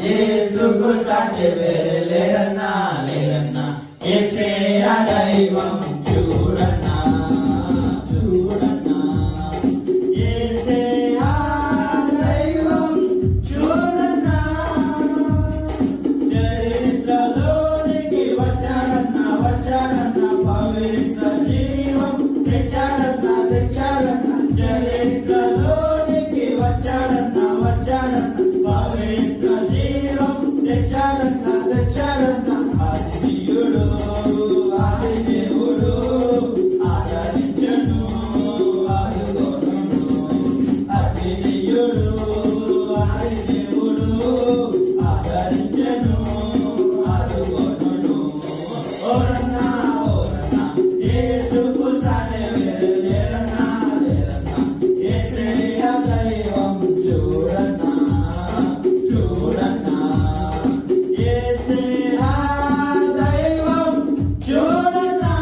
యేసుకు సాటి లేరన్నా లేరన్నా యేసయ్య దైవం చూడన్నా చూడన్నా యేసయ్య దైవం చూడన్నా చరిత్రలోనికి వచ్చాడన్నా వచ్చాడన్నా పవిత్ర జీవం తెచ్చాడన్నా తెచ్చాడన్నా చరిత్రలోనికి వచ్చాడన్నా వచ్చాడన్నా పవిత్ర జీవం తెచ్చాడన్నా తెచ్చాడన్నా ఆదినీయుడు ఆది దేవుడు ఆదరించను ఆదుకోను ఆదినీయుడు ఆది దేవుడు ఆదరించను ఆదుకోను ఓరన్నా ఓరన్నా యేసుకు సాటి లేరన్నా లేరన్నా యేసయ్య దైవం చూడన్నా చూడన్నా యేసయ్య దైవం చూడన్నా